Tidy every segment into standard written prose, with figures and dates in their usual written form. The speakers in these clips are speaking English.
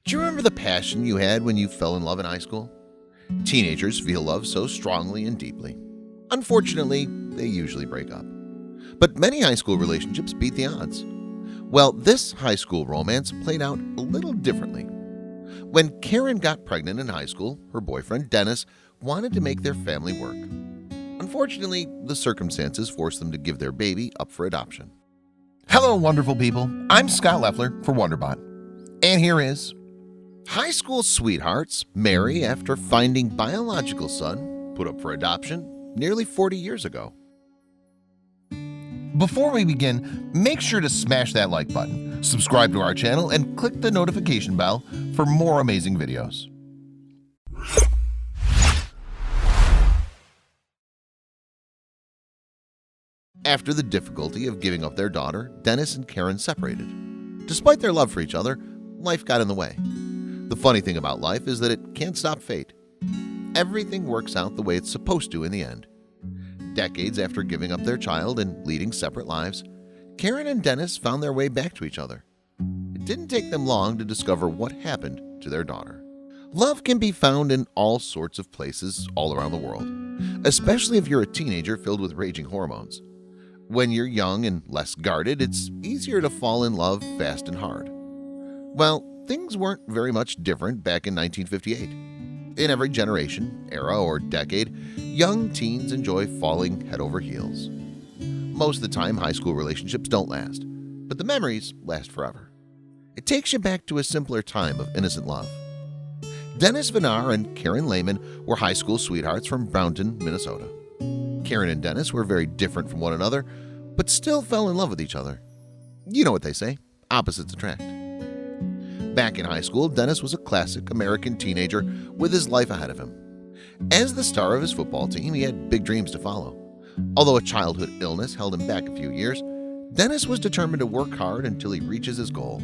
Do you remember the passion you had when you fell in love in high school? Teenagers feel love so strongly and deeply. Unfortunately, they usually break up. But many high school relationships beat the odds. Well, this high school romance played out a little differently. When Karen got pregnant in high school, her boyfriend Dennis wanted to make their family work. Unfortunately, the circumstances forced them to give their baby up for adoption. Hello, wonderful people. I'm Scott Leffler for WonderBot. And here is High school sweethearts marry after finding biological son put up for adoption nearly 40 years ago. Before we begin, make sure to smash that like button, subscribe to our channel, and click the notification bell for more amazing videos. After the difficulty of giving up their daughter, Dennis and Karen separated. Despite their love for each other, life got in the way. The funny thing about life is that it can't stop fate. Everything works out the way it's supposed to in the end. Decades after giving up their child and leading separate lives, Karen and Dennis found their way back to each other. It didn't take them long to discover what happened to their daughter. Love can be found in all sorts of places all around the world, especially if you're a teenager filled with raging hormones. When you're young and less guarded, it's easier to fall in love fast and hard. Well, things weren't very much different back in 1958. In every generation, era, or decade, young teens enjoy falling head over heels. Most of the time, high school relationships don't last, but the memories last forever. It takes you back to a simpler time of innocent love. Dennis Vinar and Karen Lehman were high school sweethearts from Brownton, Minnesota. Karen and Dennis were very different from one another, but still fell in love with each other. You know what they say, opposites attract. Back in high school, Dennis was a classic American teenager with his life ahead of him. As the star of his football team, he had big dreams to follow. Although a childhood illness held him back a few years, Dennis was determined to work hard until he reaches his goal.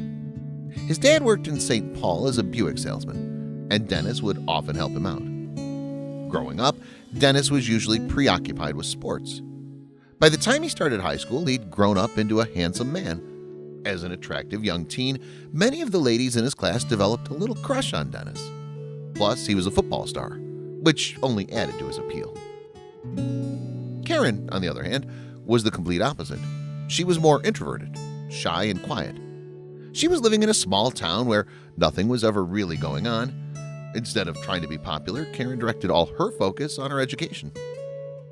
His dad worked in St. Paul as a Buick salesman, and Dennis would often help him out. Growing up, Dennis was usually preoccupied with sports. By the time he started high school, he'd grown up into a handsome man. As an attractive young teen, many of the ladies in his class developed a little crush on Dennis. Plus, he was a football star, which only added to his appeal. Karen, on the other hand, was the complete opposite. She was more introverted, shy, and quiet. She was living in a small town where nothing was ever really going on. Instead of trying to be popular, Karen directed all her focus on her education.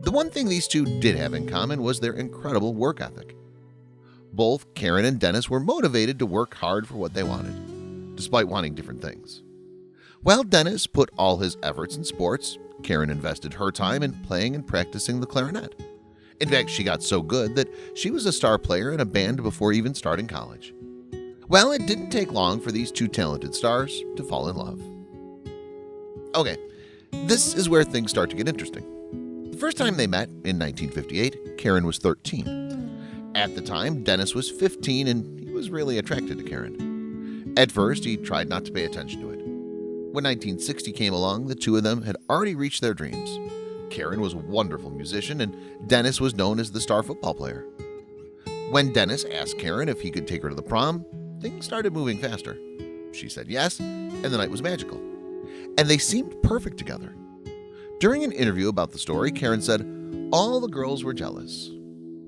The one thing these two did have in common was their incredible work ethic. Both Karen and Dennis were motivated to work hard for what they wanted, despite wanting different things. While Dennis put all his efforts in sports, Karen invested her time in playing and practicing the clarinet. In fact, she got so good that she was a star player in a band before even starting college. Well, it didn't take long for these two talented stars to fall in love. Okay, this is where things start to get interesting. The first time they met, in 1958, Karen was 13. At the time, Dennis was 15 and he was really attracted to Karen. At first, he tried not to pay attention to it. When 1960 came along, the two of them had already reached their dreams. Karen was a wonderful musician and Dennis was known as the star football player. When Dennis asked Karen if he could take her to the prom, things started moving faster. She said yes, and the night was magical. And they seemed perfect together. During an interview about the story, Karen said, "All the girls were jealous.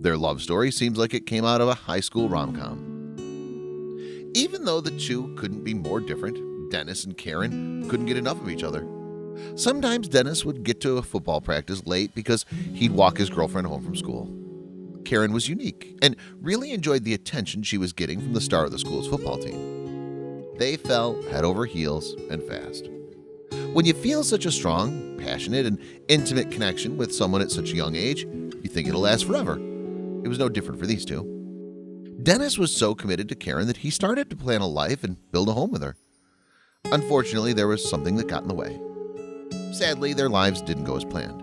Their love story seems like it came out of a high school rom-com." Even though the two couldn't be more different, Dennis and Karen couldn't get enough of each other. Sometimes Dennis would get to a football practice late because he'd walk his girlfriend home from school. Karen was unique and really enjoyed the attention she was getting from the star of the school's football team. They fell head over heels and fast. When you feel such a strong, passionate, and intimate connection with someone at such a young age, you think it'll last forever. It was no different for these two. Dennis was so committed to Karen that he started to plan a life and build a home with her. Unfortunately, there was something that got in the way. Sadly, their lives didn't go as planned.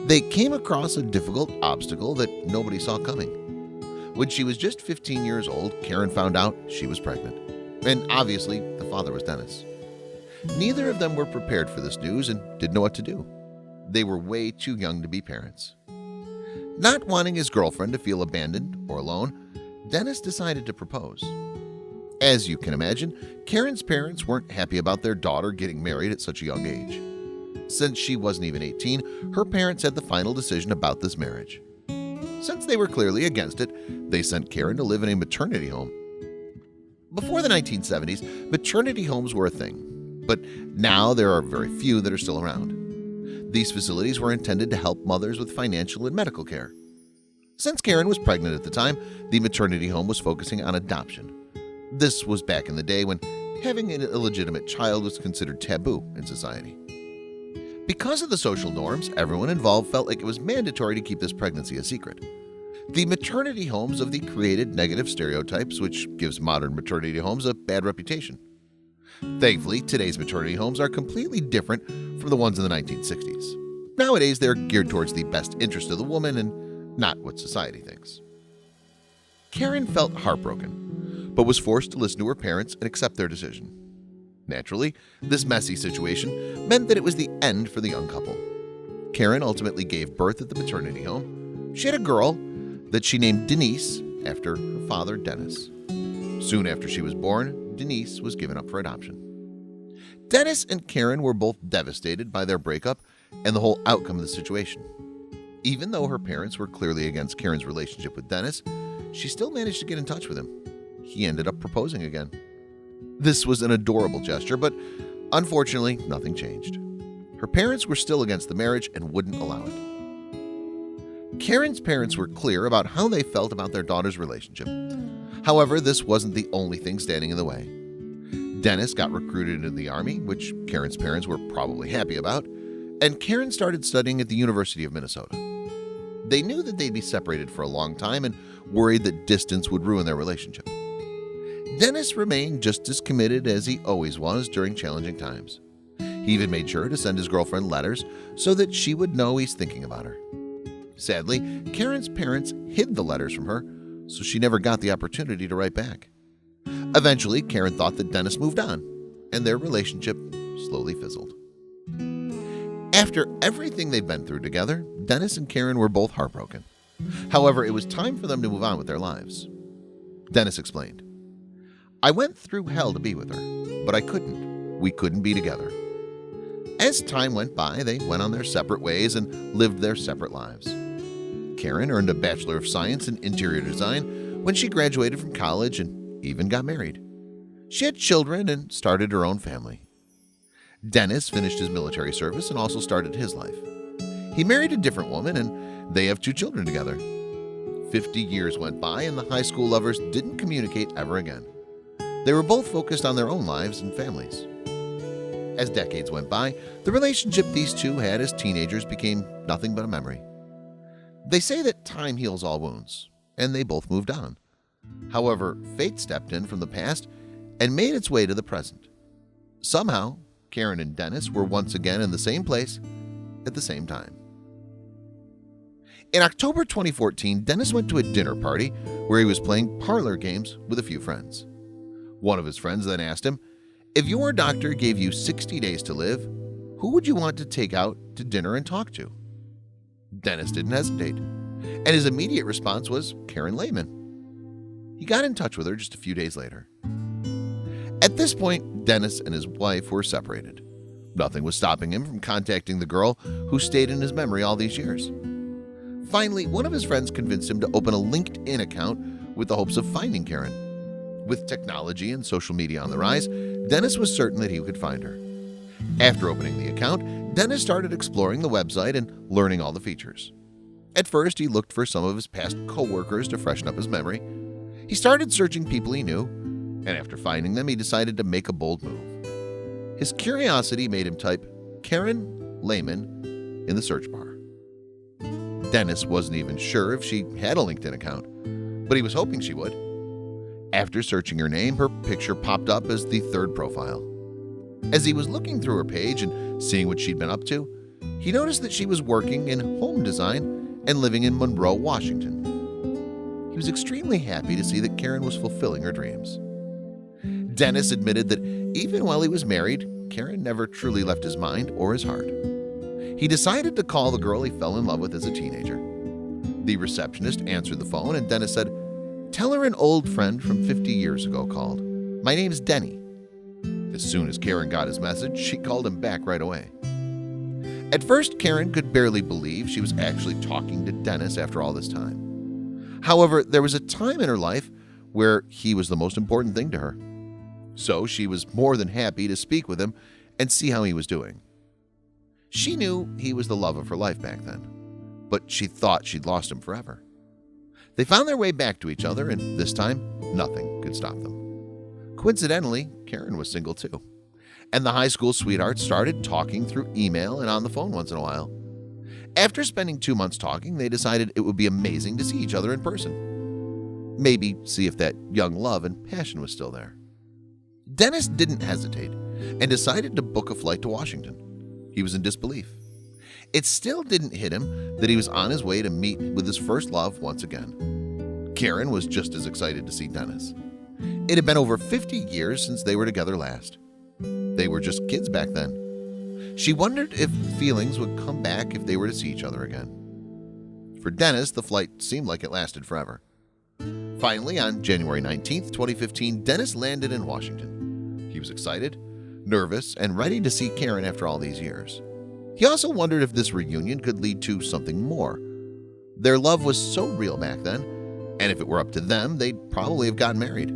They came across a difficult obstacle that nobody saw coming. When she was just 15 years old, Karen found out she was pregnant. And obviously, the father was Dennis. Neither of them were prepared for this news and didn't know what to do. They were way too young to be parents. Not wanting his girlfriend to feel abandoned or alone, Dennis decided to propose. As you can imagine, Karen's parents weren't happy about their daughter getting married at such a young age. Since she wasn't even 18, her parents had the final decision about this marriage. Since they were clearly against it, they sent Karen to live in a maternity home. Before the 1970s, maternity homes were a thing, but now there are very few that are still around. These facilities were intended to help mothers with financial and medical care. Since Karen was pregnant at the time, the maternity home was focusing on adoption. This was back in the day when having an illegitimate child was considered taboo in society. Because of the social norms, everyone involved felt like it was mandatory to keep this pregnancy a secret. The maternity homes of the created negative stereotypes, which gives modern maternity homes a bad reputation. Thankfully, today's maternity homes are completely different from the ones in the 1960s. Nowadays, they're geared towards the best interest of the woman and not what society thinks. Karen felt heartbroken, but was forced to listen to her parents and accept their decision. Naturally, this messy situation meant that it was the end for the young couple. Karen ultimately gave birth at the maternity home. She had a girl that she named Denise after her father, Dennis. Soon after she was born, Denise was given up for adoption. Dennis and Karen were both devastated by their breakup and the whole outcome of the situation. Even though her parents were clearly against Karen's relationship with Dennis, she still managed to get in touch with him. He ended up proposing again. This was an adorable gesture, but unfortunately, nothing changed. Her parents were still against the marriage and wouldn't allow it. Karen's parents were clear about how they felt about their daughter's relationship. However, this wasn't the only thing standing in the way. Dennis got recruited into the Army, which Karen's parents were probably happy about, and Karen started studying at the University of Minnesota. They knew that they'd be separated for a long time and worried that distance would ruin their relationship. Dennis remained just as committed as he always was during challenging times. He even made sure to send his girlfriend letters so that she would know he's thinking about her. Sadly, Karen's parents hid the letters from her, so she never got the opportunity to write back. Eventually, Karen thought that Dennis moved on, and their relationship slowly fizzled. After everything they'd been through together, Dennis and Karen were both heartbroken. However, it was time for them to move on with their lives. Dennis explained, "I went through hell to be with her, but I couldn't. We couldn't be together." As time went by, they went on their separate ways and lived their separate lives. Karen earned a Bachelor of Science in Interior Design when she graduated from college and even got married. She had children and started her own family. Dennis finished his military service and also started his life. He married a different woman and they have 2 children together. 50 years went by and the high school lovers didn't communicate ever again. They were both focused on their own lives and families. As decades went by, the relationship these two had as teenagers became nothing but a memory. They say that time heals all wounds, and they both moved on. However, fate stepped in from the past and made its way to the present. Somehow, Karen and Dennis were once again in the same place at the same time. In October 2014, Dennis went to a dinner party where he was playing parlor games with a few friends. One of his friends then asked him, "If your doctor gave you 60 days to live, who would you want to take out to dinner and talk to?" Dennis didn't hesitate, and his immediate response was Karen Lehman. He got in touch with her just a few days later. At this point, Dennis and his wife were separated. Nothing was stopping him from contacting the girl who stayed in his memory all these years. Finally, one of his friends convinced him to open a LinkedIn account with the hopes of finding Karen. With technology and social media on the rise, Dennis was certain that he could find her. After opening the account, Dennis started exploring the website and learning all the features. At first, he looked for some of his past co-workers to freshen up his memory. He started searching people he knew, and after finding them, he decided to make a bold move. His curiosity made him type Karen Lehman in the search bar. Dennis wasn't even sure if she had a LinkedIn account, but he was hoping she would. After searching her name, her picture popped up as the third profile. As he was looking through her page and seeing what she'd been up to, he noticed that she was working in home design and living in Monroe, Washington. He was extremely happy to see that Karen was fulfilling her dreams. Dennis admitted that even while he was married, Karen never truly left his mind or his heart. He decided to call the girl he fell in love with as a teenager. The receptionist answered the phone and Dennis said, "Tell her an old friend from 50 years ago called. My name's Denny." As soon as Karen got his message, she called him back right away. At first, Karen could barely believe she was actually talking to Dennis after all this time. However, there was a time in her life where he was the most important thing to her. So she was more than happy to speak with him and see how he was doing. She knew he was the love of her life back then, but she thought she'd lost him forever. They found their way back to each other, and this time, nothing could stop them. Coincidentally, Karen was single too. And the high school sweetheart started talking through email and on the phone once in a while. After spending 2 months talking, they decided it would be amazing to see each other in person. Maybe see if that young love and passion was still there. Dennis didn't hesitate and decided to book a flight to Washington. He was in disbelief. It still didn't hit him that he was on his way to meet with his first love once again. Karen was just as excited to see Dennis. It had been over 50 years since they were together last. They were just kids back then. She wondered if feelings would come back if they were to see each other again. For Dennis, the flight seemed like it lasted forever. Finally, on January 19th, 2015, Dennis landed in Washington. He was excited, nervous, and ready to see Karen after all these years. He also wondered if this reunion could lead to something more. Their love was so real back then, and if it were up to them, they'd probably have gotten married.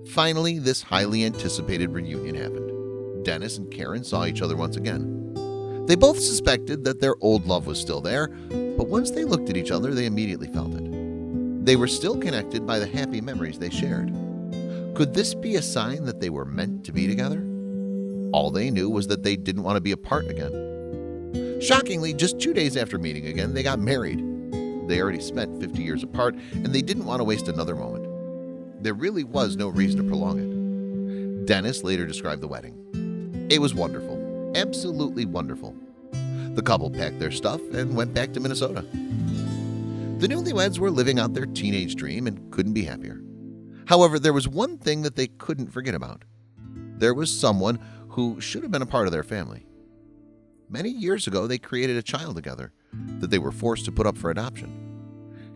Finally, this highly anticipated reunion happened. Dennis and Karen saw each other once again. They both suspected that their old love was still there, but once they looked at each other, they immediately felt it. They were still connected by the happy memories they shared. Could this be a sign that they were meant to be together? All they knew was that they didn't want to be apart again. Shockingly, just 2 days after meeting again, they got married. They already spent 50 years apart, and they didn't want to waste another moment. There really was no reason to prolong it. Dennis later described the wedding. It was wonderful, absolutely wonderful. The couple packed their stuff and went back to Minnesota. The newlyweds were living out their teenage dream and couldn't be happier. However, there was one thing that they couldn't forget about. There was someone who should have been a part of their family. Many years ago, they created a child together that they were forced to put up for adoption.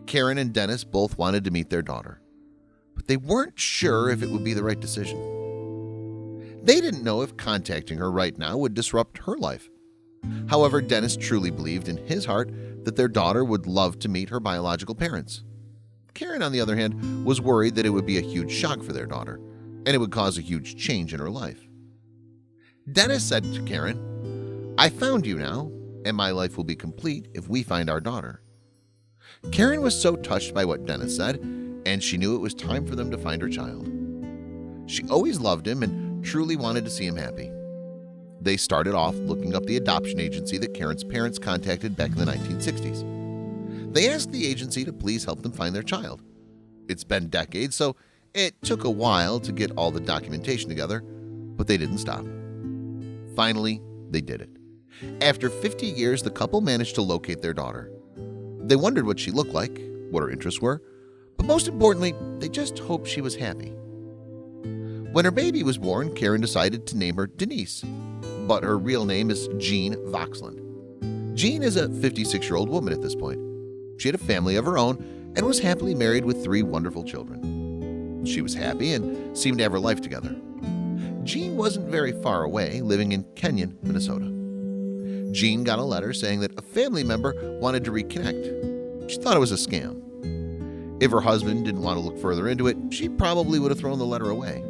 Karen and Dennis both wanted to meet their daughter, but they weren't sure if it would be the right decision. They didn't know if contacting her right now would disrupt her life. However, Dennis truly believed in his heart that their daughter would love to meet her biological parents. Karen, on the other hand, was worried that it would be a huge shock for their daughter, and it would cause a huge change in her life. Dennis said to Karen, "I found you now, and my life will be complete if we find our daughter." Karen was so touched by what Dennis said, and she knew it was time for them to find her child. She always loved him and truly wanted to see him happy. They started off looking up the adoption agency that Karen's parents contacted back in the 1960s. They asked the agency to please help them find their child. It's been decades, so it took a while to get all the documentation together, but they didn't stop. Finally, they did it. After 50 years, the couple managed to locate their daughter. They wondered what she looked like, what her interests were, but most importantly, they just hoped she was happy. When her baby was born, Karen decided to name her Denise, but her real name is Jean Voxland. Jean is a 56-year-old woman at this point. She had a family of her own and was happily married with 3 wonderful children. She was happy and seemed to have her life together. Jean wasn't very far away, living in Kenyon, Minnesota. Jean got a letter saying that a family member wanted to reconnect. She thought it was a scam. If her husband didn't want to look further into it, she probably would have thrown the letter away.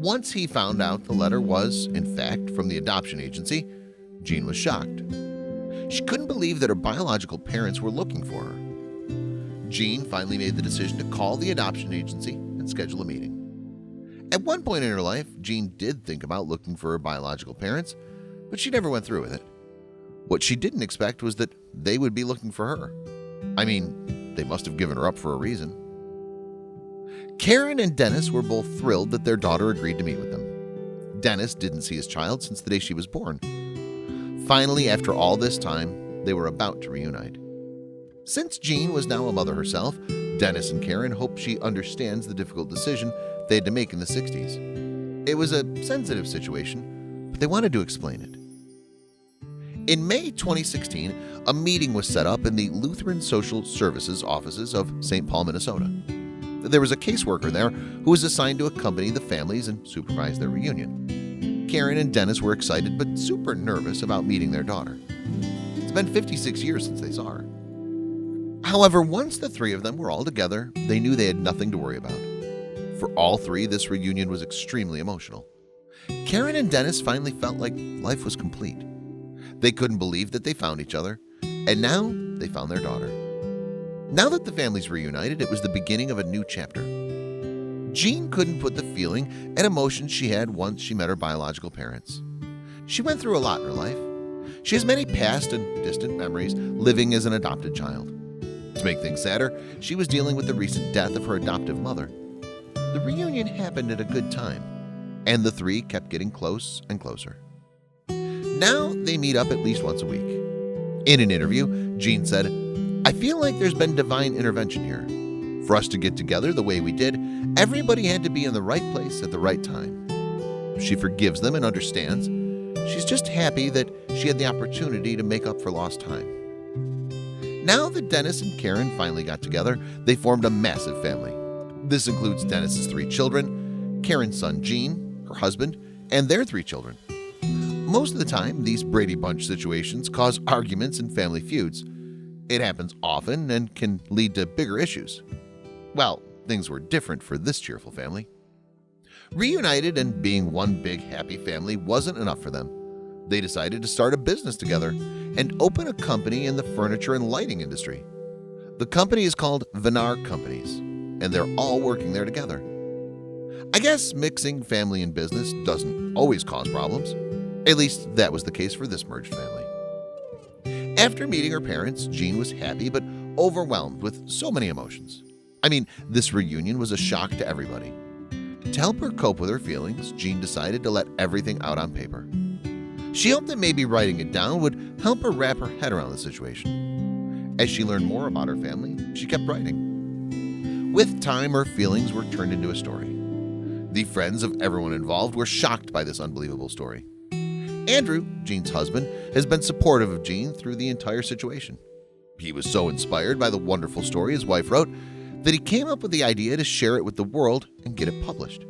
Once he found out the letter was, in fact, from the adoption agency, Jean was shocked. She couldn't believe that her biological parents were looking for her. Jean finally made the decision to call the adoption agency and schedule a meeting. At one point in her life, Jean did think about looking for her biological parents, but she never went through with it. What she didn't expect was that they would be looking for her. I mean, they must have given her up for a reason. Karen and Dennis were both thrilled that their daughter agreed to meet with them. Dennis didn't see his child since the day she was born. Finally, after all this time, they were about to reunite. Since Jean was now a mother herself, Dennis and Karen hope she understands the difficult decision they had to make in the 60s. It was a sensitive situation, but they wanted to explain it. In May 2016, a meeting was set up in the Lutheran Social Services offices of St. Paul, Minnesota. There was a caseworker there who was assigned to accompany the families and supervise their reunion. Karen and Dennis were excited but super nervous about meeting their daughter. It's been 56 years since they saw her. However, once the three of them were all together, they knew they had nothing to worry about. For all three, this reunion was extremely emotional. Karen and Dennis finally felt like life was complete. They couldn't believe that they found each other, and now they found their daughter. Now that the families reunited, it was the beginning of a new chapter. Jean couldn't put the feeling and emotions she had once she met her biological parents. She went through a lot in her life. She has many past and distant memories living as an adopted child. To make things sadder, she was dealing with the recent death of her adoptive mother. The reunion happened at a good time, and the three kept getting close and closer. Now they meet up at least once a week. In an interview, Jean said, "I feel like there's been divine intervention here. For us to get together the way we did, everybody had to be in the right place at the right time." She forgives them and understands. She's just happy that she had the opportunity to make up for lost time. Now that Dennis and Karen finally got together, they formed a massive family. This includes Dennis's 3 children, Karen's son Gene, her husband, and their 3 children. Most of the time, these Brady Bunch situations cause arguments and family feuds. It happens often and can lead to bigger issues. Well, things were different for this cheerful family. Reunited and being one big happy family wasn't enough for them. They decided to start a business together and open a company in the furniture and lighting industry. The company is called Vinar Companies, and they're all working there together. I guess mixing family and business doesn't always cause problems. At least that was the case for this merged family. After meeting her parents, Jean was happy but overwhelmed with so many emotions. I mean, this reunion was a shock to everybody. To help her cope with her feelings, Jean decided to let everything out on paper. She hoped that maybe writing it down would help her wrap her head around the situation. As she learned more about her family, she kept writing. With time, her feelings were turned into a story. The friends of everyone involved were shocked by this unbelievable story. Andrew, Jean's husband, has been supportive of Jean through the entire situation. He was so inspired by the wonderful story his wife wrote that he came up with the idea to share it with the world and get it published.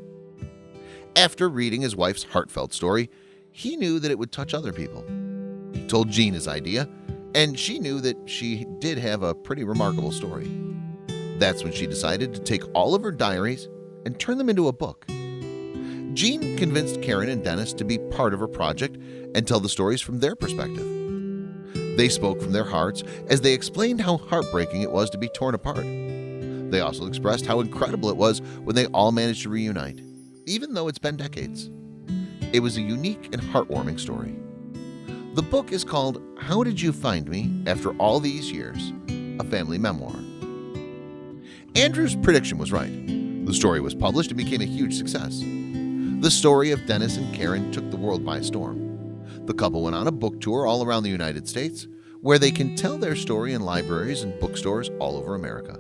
After reading his wife's heartfelt story, he knew that it would touch other people. He told Jean his idea, and she knew that she did have a pretty remarkable story. That's when she decided to take all of her diaries and turn them into a book. Jean convinced Karen and Dennis to be part of her project and tell the stories from their perspective. They spoke from their hearts as they explained how heartbreaking it was to be torn apart. They also expressed how incredible it was when they all managed to reunite, even though it's been decades. It was a unique and heartwarming story. The book is called How Did You Find Me After All These Years? A Family Memoir. Andrew's prediction was right. The story was published and became a huge success. The story of Dennis and Karen took the world by storm. The couple went on a book tour all around the United States, where they can tell their story in libraries and bookstores all over America.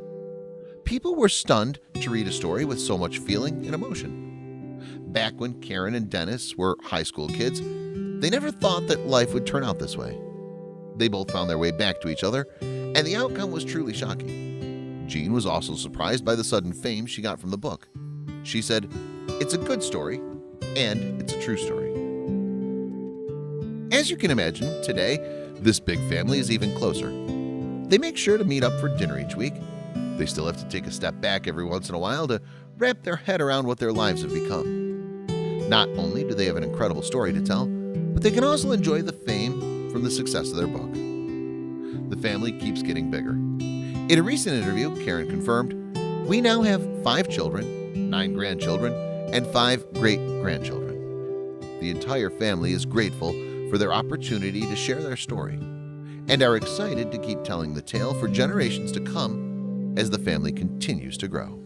People were stunned to read a story with so much feeling and emotion. Back when Karen and Dennis were high school kids, they never thought that life would turn out this way. They both found their way back to each other, and the outcome was truly shocking. Jean was also surprised by the sudden fame she got from the book. She said, "It's a good story, and it's a true story." As you can imagine, today, this big family is even closer. They make sure to meet up for dinner each week. They still have to take a step back every once in a while to wrap their head around what their lives have become. Not only do they have an incredible story to tell, but they can also enjoy the fame from the success of their book. The family keeps getting bigger. In a recent interview, Karen confirmed, "We now have 5 children, 9 grandchildren, and 5 great-grandchildren." The entire family is grateful for their opportunity to share their story and are excited to keep telling the tale for generations to come as the family continues to grow.